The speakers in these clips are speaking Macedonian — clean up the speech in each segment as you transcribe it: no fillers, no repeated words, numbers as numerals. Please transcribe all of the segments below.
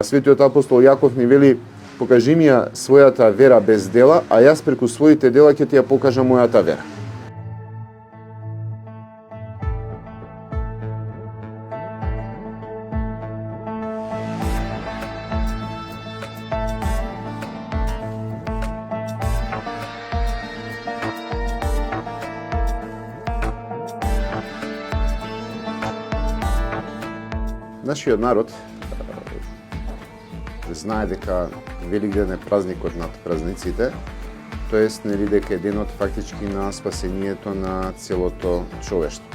Светиот апостол Јаков ни вели: покажи ми ја својата вера без дела, а јас преку своите дела ќе ти ја покажам мојата вера. Нашиот народ знае дека Великден е празникот над празниците, тоест нели дека е денот фактички на спасението на целото човештво.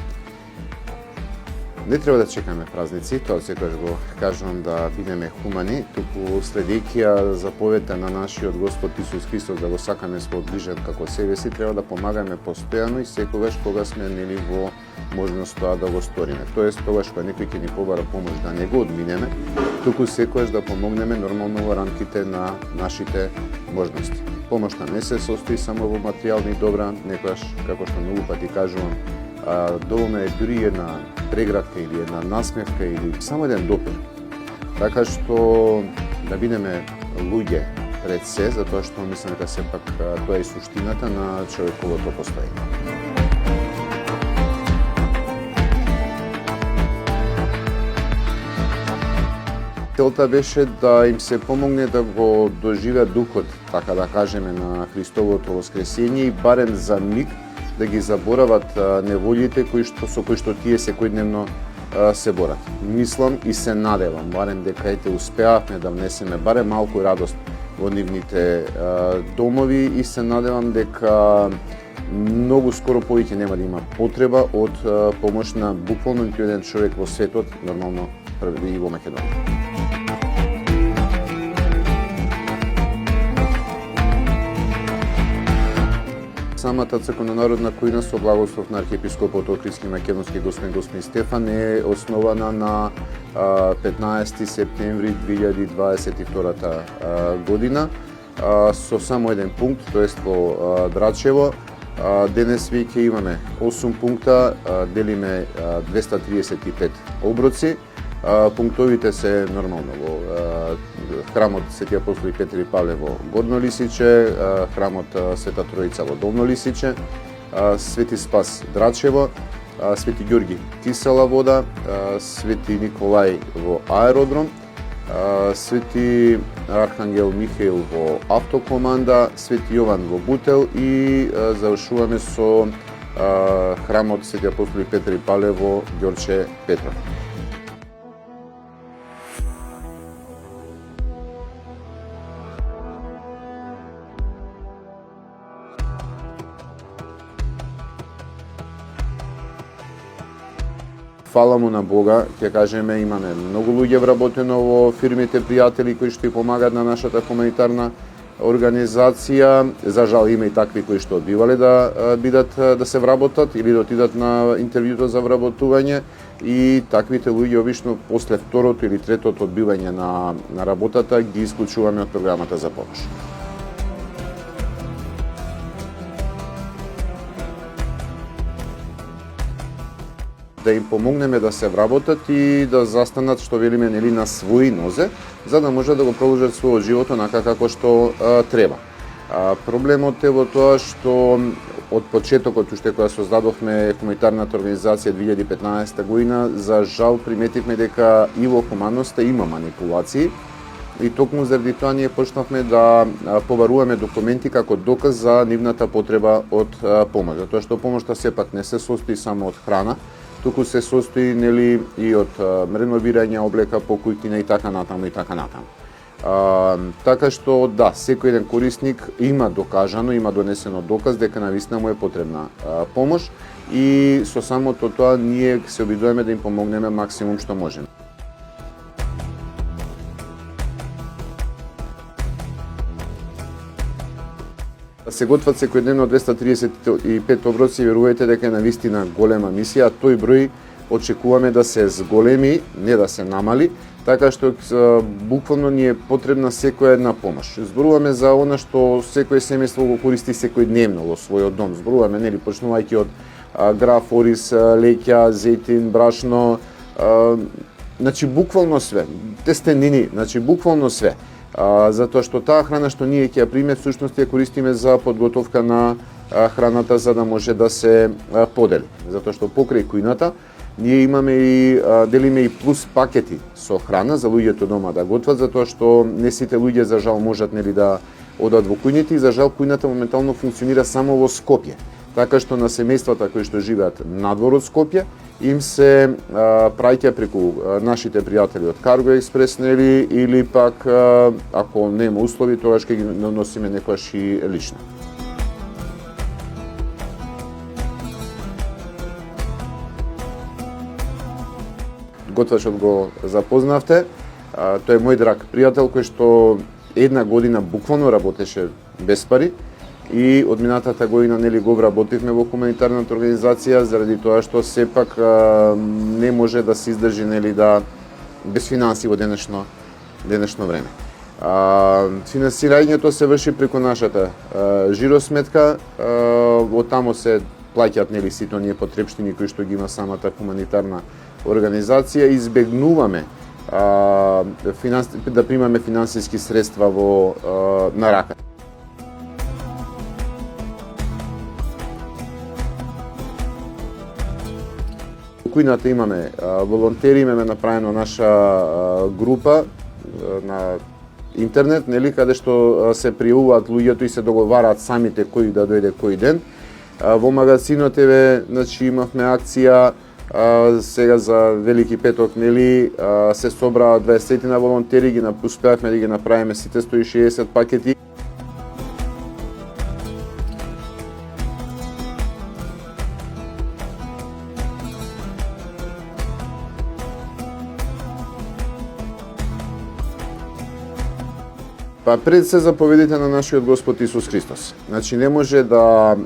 Не треба да чекаме празници, тоа секогаш го кажувам, да бидеме хумани, туку следејќи ја заповедта на нашиот Господ Исус Христос да го сакаме својот ближен како себе си, треба да помагаме постојано и секогаш кога сме нели во можност тоа да го сториме. Тоест тогаш кога некој ќе ни побара помош да не го одминеме, туку секогаш да помогнеме нормално во рамките на нашите можности. Помошта не се состои само во материјални добра, некогаш, како што многу пати кажувам, доволна е дури една преградка или една насмевка или само еден допир. Така што да бидеме луѓе пред се, затоа што мислам дека сепак тоа е суштината на човековото постоење. Целта беше да им се помогне да го доживеат духот, така да кажеме, на Христовото воскресение и барем за миг да ги заборават неволите со кои што тие секојдневно се борат. Мислам и се надевам, барем дека ете успеавме да внесеме барем малку радост во нивните домови и се надевам дека многу скоро повеќе нема да има потреба од помош на буквално ниту еден човек во светот, нормално и во Македонија. Самата црковно-народна којна со благослов на архиепископот Охридски македонски господин Стефан е основана на 15 септември 2022 година со само еден пункт, тоест во Драчево. Денес веќе имаме 8 пункта, делиме 235 оброци. Пунктовите се нормално во храмот Свети апостол Петар и Павле во Горно Лисиче, храмот Света Троица во Долно Лисиче, Свети Спас Драчево, Свети Ѓорги Кисела Вода, Свети Николај во Аеродром, Свети Архангел Михаил во Автокоманда, Свети Јован во Бутел и завршуваме со храмот Свети апостол Петар и Павле во Ѓорче Петров. Фала му на Бога, ќе кажеме, имаме многу луѓе вработено во фирмите пријатели кои што ја помагаат на нашата хуманитарна организација. За жал има и такви кои што одбивале да се вработат или да отидат на интервјуто за вработување и таквите луѓе обично после второто или третото одбивање на работата ги исклучуваме од програмата за помош. Да им помогнеме да се вработат и да застанат, што велиме, нели, на своји нозе, за да може да го продолжат својот живот онака како што треба. Проблемот е во тоа што од почетокот, уште кога создадовме хуманитарната организација 2015 година, за жал приметивме дека и во хуманноста има манипулации и токму заради тоа ние почнавме да побаруваме документи како доказ за нивната потреба од помош. Затоа што помошта сепак не се состои само од храна, туку се состои, нели, и од реновирање, облека, покујкина и така натаму и така натаму. Така што да, секој еден корисник има докажано, има донесено доказ дека навистина му е потребна помош и со самото тоа ние се обидуваме да им помогнеме максимум што можеме. Се готват секојдневно 235 оброци, верувајте дека е навистина голема мисија, тој број очекуваме да се зголеми, не да се намали, така што буквално ни е потребна секоја една помош. Зборуваме за она што секој семејство го користи секојдневно во својот дом. Зборуваме, нели, почнувајќи од граф, орис, леќа, зејтин, брашно, Значи буквално све, тестенини, значи буквално све. Затоа што таа храна што ние ќе ја примеме, всушност ја користиме за подготовка на храната за да може да се подели. Затоа што покрај кујната ние имаме и делиме и плюс пакети со храна за луѓето дома да готват, затоа што не сите луѓе за жал можат нели да одат во кујните и за жал кујната моментално функционира само во Скопје. Така што на семејствата кои што живеат надвор од Скопје им се праќа преку нашите пријатели од Cargo Express нели или пак ако нема услови тогаш ќе ги носиме некојаш и лично. Готвачот го запознавте, тој е мој драг пријател кој што една година буквално работеше без пари и од минатата година нели го вработивме во хуманитарната организација заради тоа што сепак не може да се издржи нели да без финанси во денешно време. Финансирањето се врши преку нашата жиросметка, од тамо се плаќаат нели сите оние потрепштини кои што ги има самата хуманитарна организација, избегнуваме да примаме финансиски средства на рака. Во кујната имаме волонтери, имаме направено наша група на интернет, нели, каде што се пријавуваат луѓето и се договараат самите кој да дојде кој ден. Во магазинот значи имавме акција сега за Велики петок, нели, се собраа 20 на волонтери, ги успеавме да ги направиме сите 160 пакети. Па пред се заповедите на нашиот Господ Исус Христос. Значи не може да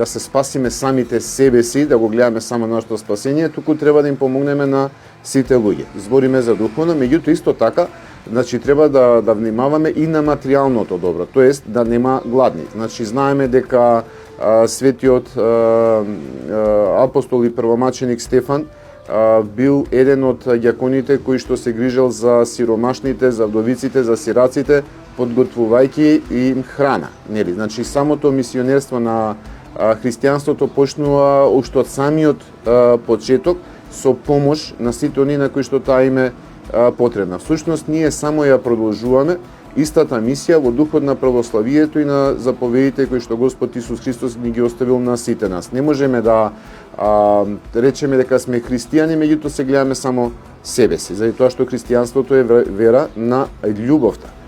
се спасиме самите себе си, да го гледаме само нашето спасение, туку треба да им помогнеме на сите луѓе. Збориме за духовно, меѓутоа исто така, значи треба да внимаваме и на материјалното добро, тоест да нема гладни. Значи знаеме дека светиот апостол и првомаченик Стефан бил еден од ѓаконите кои што се грижел за сиромашните, за вдовиците, за сираците, подготвувајќи им храна. Нели, значи самото мисионерство на христијанството почнува уште од самиот почеток со помош на сите оние на кои што таа им е потребна. Всушност ние само ја продолжуваме истата мисија во духот на православието и на заповедите кои што Господ Исус Христос ни ги оставил на сите нас. Не можеме да речеме дека сме христијани, меѓутоа се гледаме само себе си, заради тоа што христијанството е вера на љубовта.